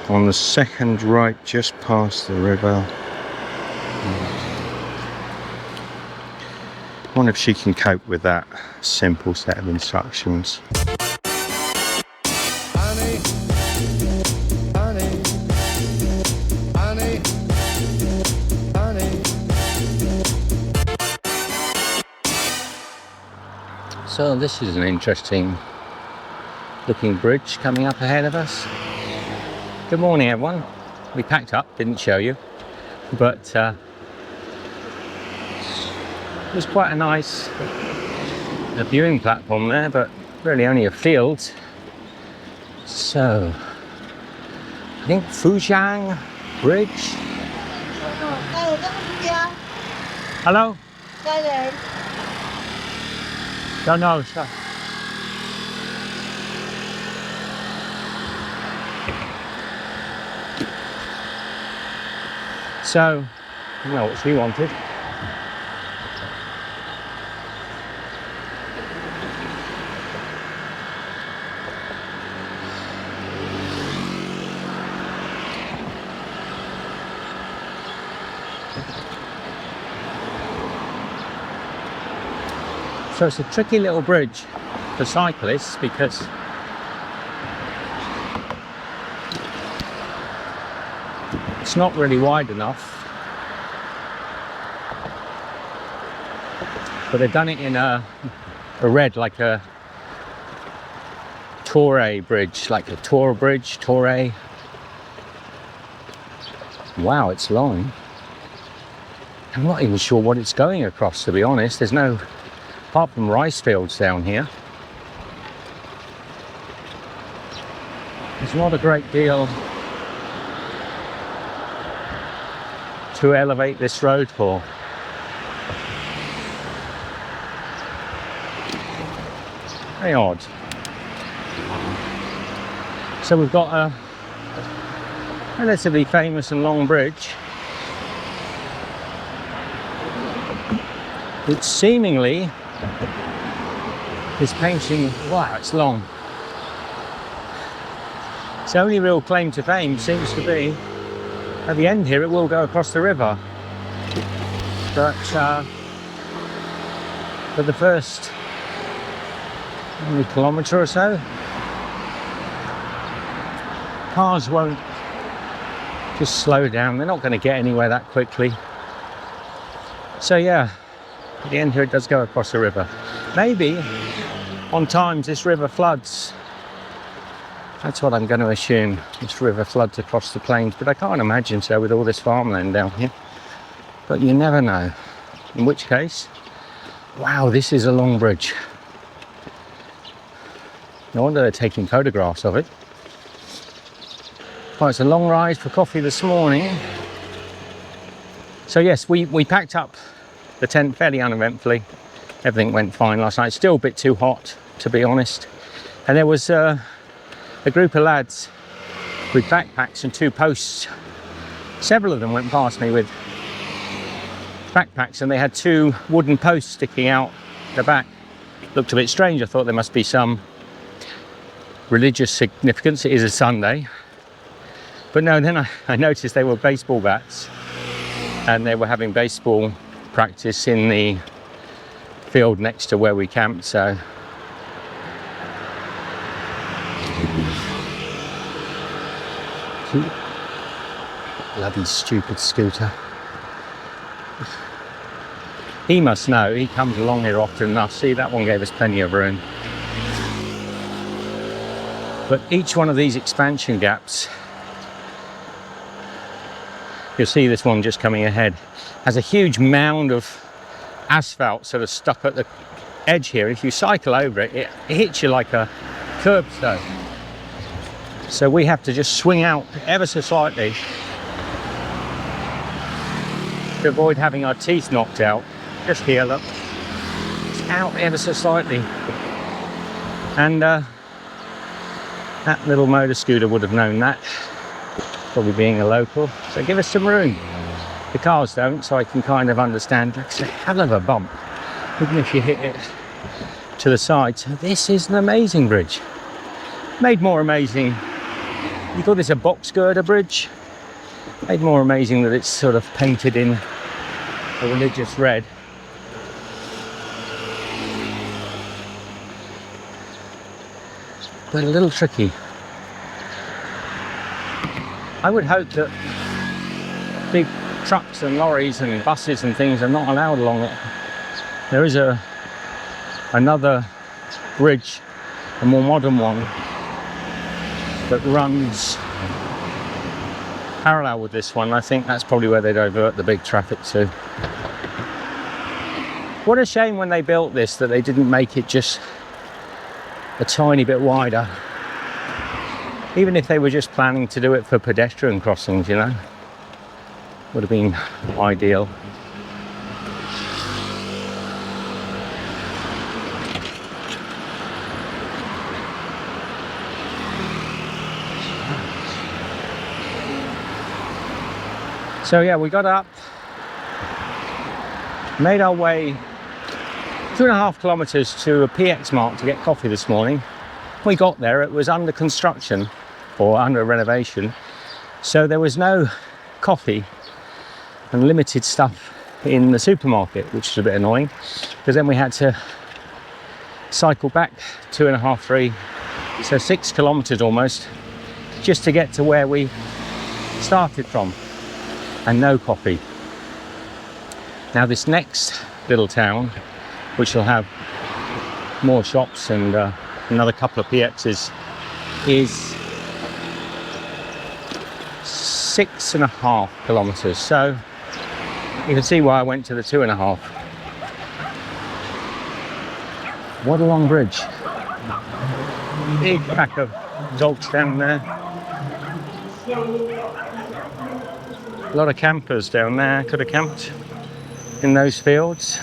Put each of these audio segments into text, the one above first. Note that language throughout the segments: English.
on the second right, just past the river. I wonder if she can cope with that simple set of instructions. Honey, honey, honey, honey. So this is an interesting looking bridge coming up ahead of us. Good morning, everyone. We packed up, didn't show you, but it was quite a nice viewing platform there, but really only a field. So I think Zhuoshui Bridge. Hello? Don't know, sir. So, I don't know what she wanted. So it's a tricky little bridge for cyclists because it's not really wide enough, but they've done it in a red, like a Tour bridge, like a Tour bridge, Tour. Wow, it's long. I'm not even sure what it's going across, to be honest. There's no, apart from rice fields down here, there's not a great deal to elevate this road for. Very odd. So we've got a relatively famous and long bridge which seemingly is painting. Wow, it's long. Its only real claim to fame seems to be at the end here it will go across the river, but for the first kilometre or so cars won't just slow down. They're not going to get anywhere that quickly. So yeah, at the end here it does go across the river. Maybe on times this river floods. That's what I'm going to assume. This river floods across the plains, but I can't imagine so with all this farmland down here. But you never know. In which case, wow, this is a long bridge. No wonder they're taking photographs of it. Well, it's a long ride for coffee this morning. So yes, we packed up the tent fairly uneventfully. Everything went fine last night. Still a bit too hot, to be honest. And there was a group of lads with backpacks and 2 posts. Several of them went past me with backpacks and they had 2 wooden posts sticking out the back. Looked a bit strange. I thought there must be some religious significance. It is a Sunday. But no, then I noticed they were baseball bats and they were having baseball practice in the field next to where we camped. So bloody stupid scooter. He must know, he comes along here often enough. See, that one gave us plenty of room. But each one of these expansion gaps, you'll see this one just coming ahead, has a huge mound of asphalt sort of stuck at the edge here. If you cycle over it, it hits you like a curbstone. So we have to just swing out ever so slightly to avoid having our teeth knocked out. Just here, look, it's out ever so slightly. And that little motor scooter would have known that, probably being a local. So give us some room. The cars don't, so I can kind of understand. It's a hell of a bump, even if you hit it to the side. So this is an amazing bridge. Made more amazing You call this a box girder bridge? Made more amazing that it's sort of painted in a religious red. But a little tricky. I would hope that big trucks and lorries and buses and things are not allowed along it. There is another bridge, a more modern one, that runs parallel with this one. I think that's probably where they divert the big traffic to. What a shame when they built this that they didn't make it just a tiny bit wider. Even if they were just planning to do it for pedestrian crossings, you know, would have been ideal. So yeah, we got up, made our way 2.5 kilometers to a PX Mart to get coffee this morning. When we got there, it was under construction or under renovation, so there was no coffee and limited stuff in the supermarket, which is a bit annoying, because then we had to cycle back 2.5, 3, so 6 kilometers almost, just to get to where we started from, and no coffee. Now this next little town, which will have more shops and another couple of PXs, is 6.5 kilometers. So you can see why I went to the 2.5. What a long bridge. Big pack of dogs down there. A lot of campers down there. Could have camped in those fields.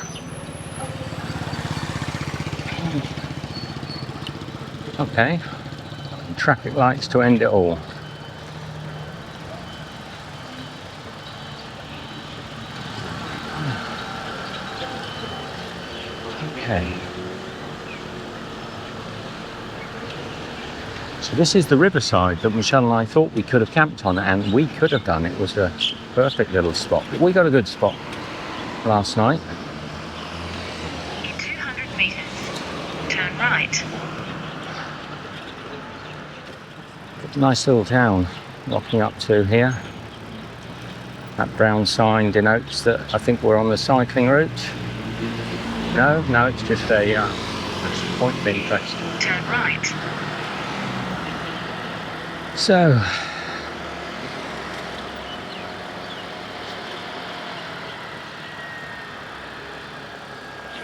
Okay, traffic lights to end it all. Okay. So this is the riverside that Michelle and I thought we could have camped on, and we could have done. It was a perfect little spot. We got a good spot last night. In 200 meters, turn right. Nice little town walking up to here. That brown sign denotes that I think we're on the cycling route. No, it's just a point of interest. Turn right. So,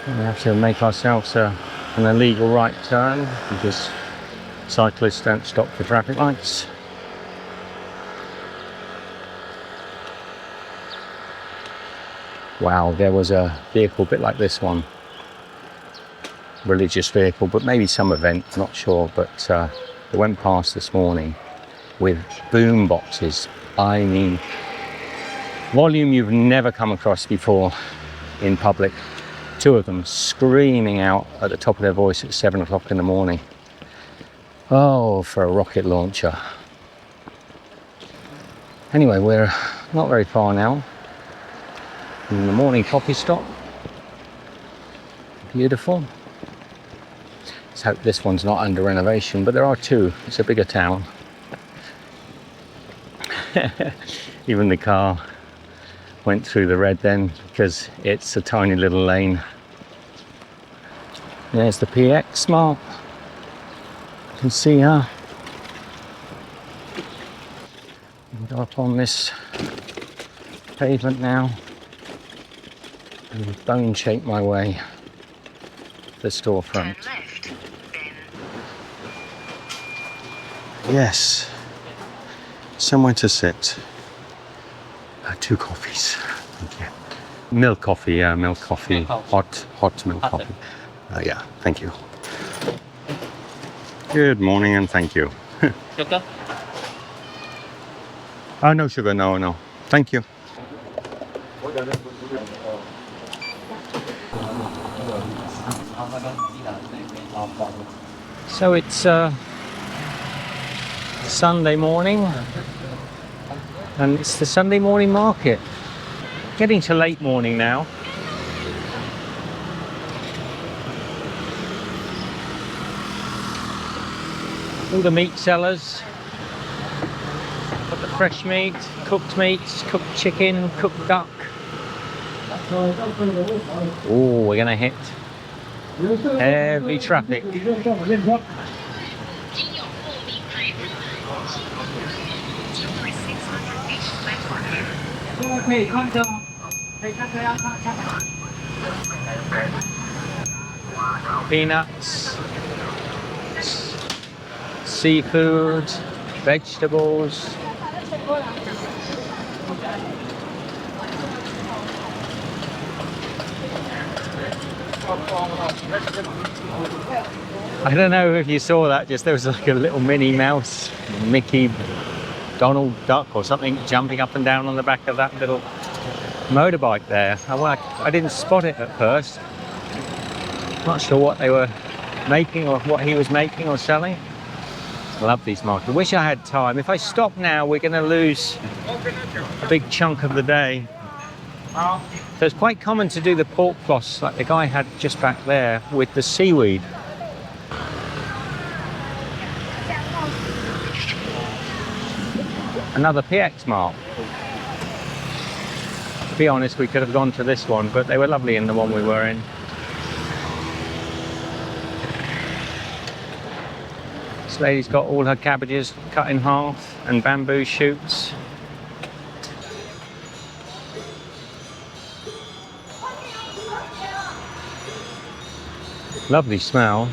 we have to make ourselves an illegal right turn because cyclists don't stop for traffic lights. Wow, there was a vehicle a bit like this one. Religious vehicle, but maybe some event, not sure, but it went past this morning with boom boxes. I mean, volume you've never come across before in public. 2 of them screaming out at the top of their voice at 7 o'clock in the morning. Oh, for a rocket launcher. Anyway, we're not very far now. In the morning coffee stop. Beautiful. Let's hope this one's not under renovation, but there are 2. It's a bigger town. Even the car went through the red then because it's a tiny little lane. There's the PX Mart. You can see her. Go up on this pavement now and bone shape my way to the storefront. Turn left, then. Yes, somewhere to sit. 2 coffees. Thank you. Milk coffee, yeah, milk coffee. Hot milk coffee. Yeah, thank you. Good morning and thank you. Sugar? No sugar, no. Thank you. So it's Sunday morning, and it's the Sunday morning market. Getting to late morning now. All the meat sellers. Got the fresh meat, cooked meats, cooked chicken, cooked duck. Oh, we're gonna hit heavy traffic. Peanuts, seafood, vegetables. I don't know if you saw that, just there was like a little Minnie Mouse, Mickey, Donald Duck or something jumping up and down on the back of that little motorbike there. I didn't spot it at first. Not sure what they were making or what he was making or selling. I love these markets. I wish I had time. If I stop now, we're going to lose a big chunk of the day. So it's quite common to do the pork floss like the guy had just back there with the seaweed. Another PX mark. To be honest, we could have gone to this one, but they were lovely in the one we were in. This lady's got all her cabbages cut in half and bamboo shoots. Lovely smell.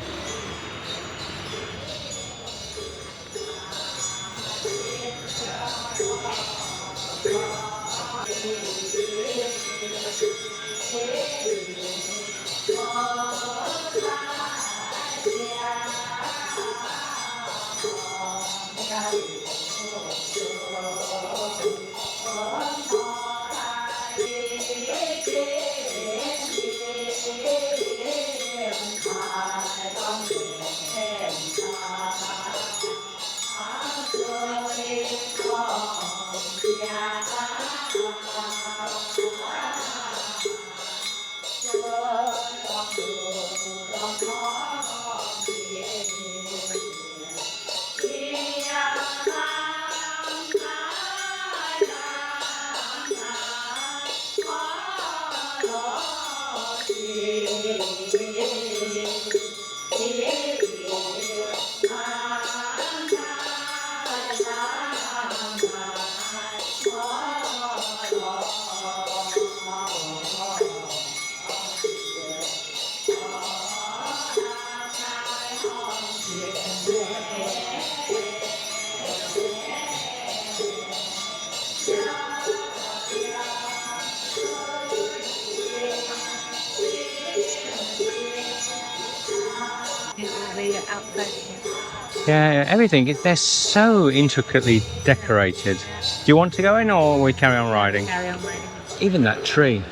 Yeah, everything. They're so intricately decorated. Do you want to go in or we carry on riding? Carry on riding. Even that tree.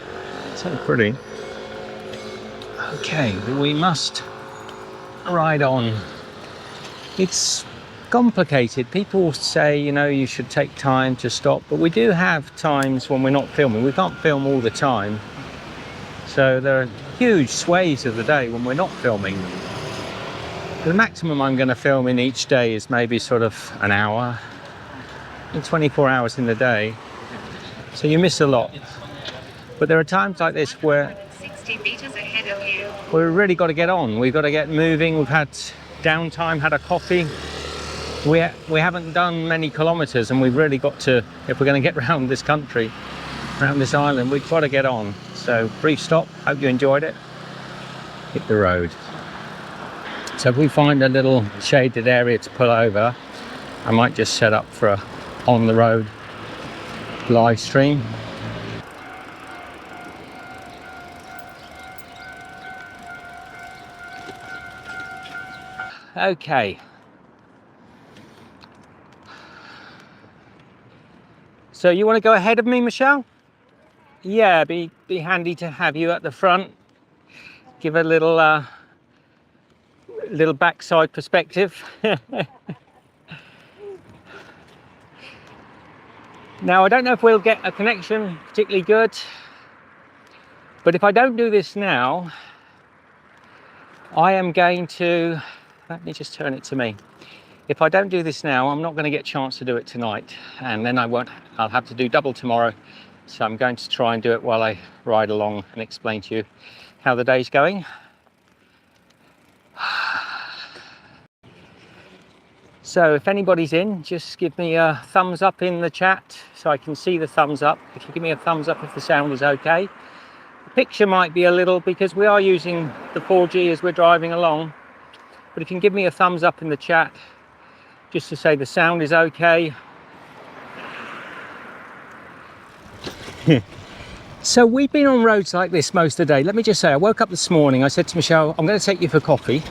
So pretty. Okay, we must ride on. It's complicated. People say, you know, you should take time to stop, but we do have times when we're not filming. We can't film all the time. So there are huge swathes of the day when we're not filming. The maximum I'm going to film in each day is maybe sort of an hour, in 24 hours in the day. So you miss a lot. But there are times like this where 60 meters ahead of you. we've really got to get on. We've got to get moving. We've had downtime, had a coffee. We haven't done many kilometers and we've really got to, if we're going to get around this country, around this island, we've got to get on. So brief stop. Hope you enjoyed it. Hit the road. So if we find a little shaded area to pull over, I might just set up for a on the road live stream. Okay. So you want to go ahead of me, Michelle? Yeah, be handy to have you at the front. Give a little little backside perspective. Now, I don't know if we'll get a connection particularly good, but if I don't do this now, I am going to, let me just turn it to me. If I don't do this now, I'm not going to get a chance to do it tonight, and then I'll have to do double tomorrow. So I'm going to try and do it while I ride along and explain to you how the day's going. So if anybody's in, just give me a thumbs up in the chat so I can see the thumbs up. If you give me a thumbs up if the sound is okay. The picture might be a little, because we are using the 4G as we're driving along. But if you can give me a thumbs up in the chat, just to say the sound is okay. So we've been on roads like this most of the day. Let me just say, I woke up this morning, I said to Michelle, I'm going to take you for coffee.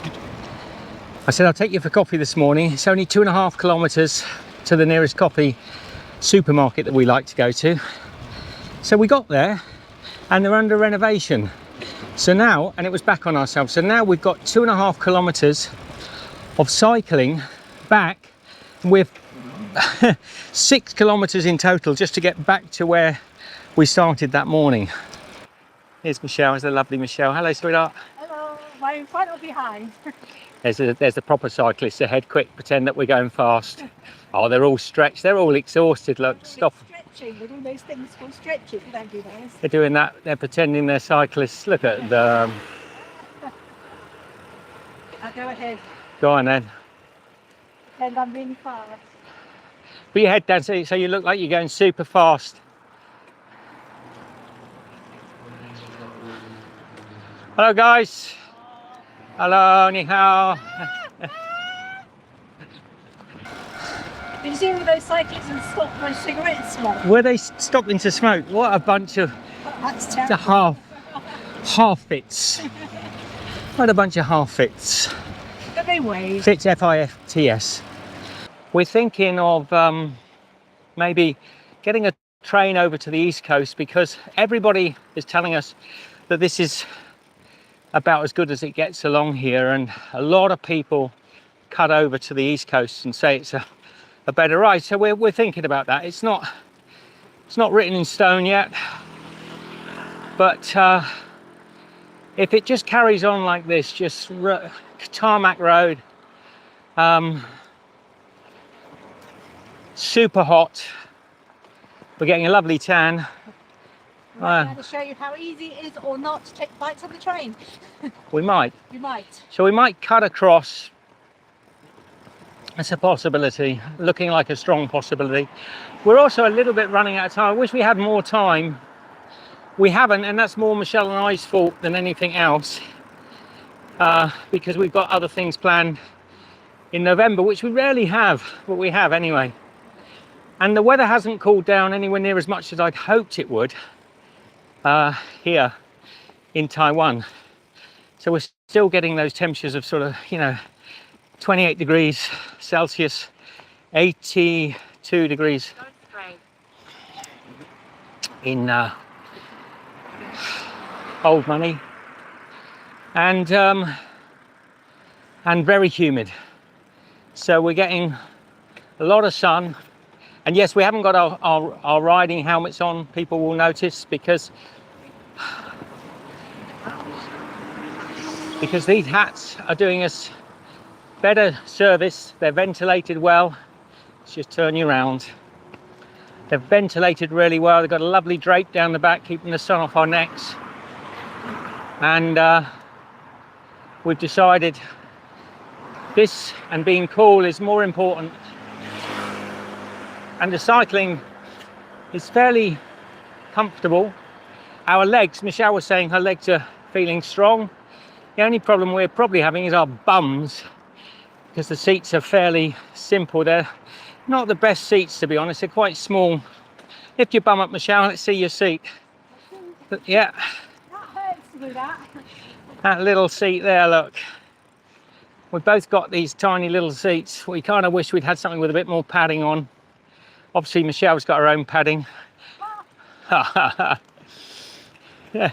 I said, I'll take you for coffee this morning. It's only 2.5 kilometers to the nearest coffee supermarket that we like to go to. So we got there and they're under renovation. So now, and it was back on ourselves. So now we've got 2.5 kilometers of cycling back with 6 kilometers in total just to get back to where we started that morning. Here's Michelle, there's the lovely Michelle. Hello, sweetheart. Hello, am I in front or behind? There's the proper cyclists ahead. Quick, pretend that we're going fast. Oh, they're all stretched. They're all exhausted. Look, stop. Stretching, we're doing those things called stretching. You don't do those. They're doing that. They're pretending they're cyclists. Look at them. I'll go ahead. Go on then. And I'm really fast. Put your head down so you look like you're going super fast. Hello, guys. Hello, ni hao. Did you see all those cyclists and stop my cigarette smoke? Were they stopping to smoke? What a bunch of That's terrible. half-fits. What a bunch of half-fits. But they wave. Fits, F-I-T-S. We're thinking of maybe getting a train over to the East Coast, because everybody is telling us that this is about as good as it gets along here, and a lot of people cut over to the East Coast and say it's a better ride. So we're thinking about that. It's not written in stone yet, but if it just carries on like this, just tarmac road, super hot, we're getting a lovely tan. I'm going to show you how easy it is or not to take bites of the train. We might. You might. So we might cut across. That's a possibility, looking like a strong possibility. We're also a little bit running out of time. I wish we had more time. We haven't, and that's more Michelle and I's fault than anything else, because we've got other things planned in November, which we rarely have, but we have anyway. And the weather hasn't cooled down anywhere near as much as I'd hoped it would here in Taiwan. So we're still getting those temperatures of sort of, 28 degrees Celsius, 82 degrees in old money, and very humid. So we're getting a lot of sun. And yes, we haven't got our riding helmets on. People will notice because these hats are doing us better service. They're ventilated well. Let's just turn you around. They're ventilated really well. They've got a lovely drape down the back, keeping the sun off our necks. And we've decided this and being cool is more important. And the cycling is fairly comfortable. Our legs, Michelle was saying her legs are feeling strong. The only problem we're probably having is our bums, because the seats are fairly simple. They're not the best seats, to be honest. They're quite small. Lift your bum up, Michelle. Let's see your seat. But yeah. That hurts to do that. That little seat there, look. We've both got these tiny little seats. We kind of wish we'd had something with a bit more padding on. Obviously, Michelle's got her own padding. Yeah.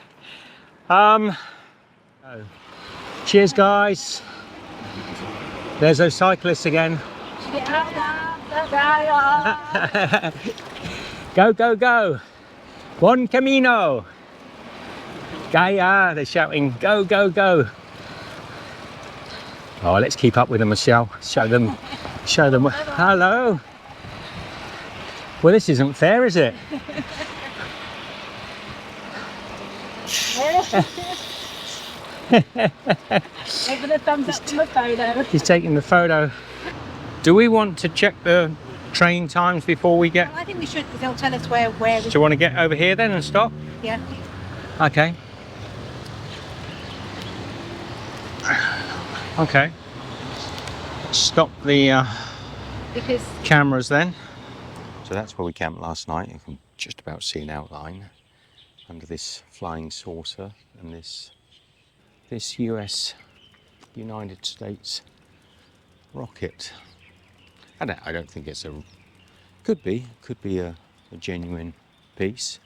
Cheers, guys. There's those cyclists again. Go, go, go. Buen camino. Gaia, they're shouting, go, go, go. Oh, let's keep up with them, Michelle. Show them. Hello. Well, this isn't fair, is it? Give it a thumbs up to my photo. He's taking the photo. Do we want to check the train times before we get... I think we should, because they'll tell us where Do you want to get over here then and stop? Yeah. Okay. Okay. Stop the Because cameras then. So that's where we camped last night. You can just about see an outline under this flying saucer and this US United States rocket. I don't think it's a... Could be a genuine piece.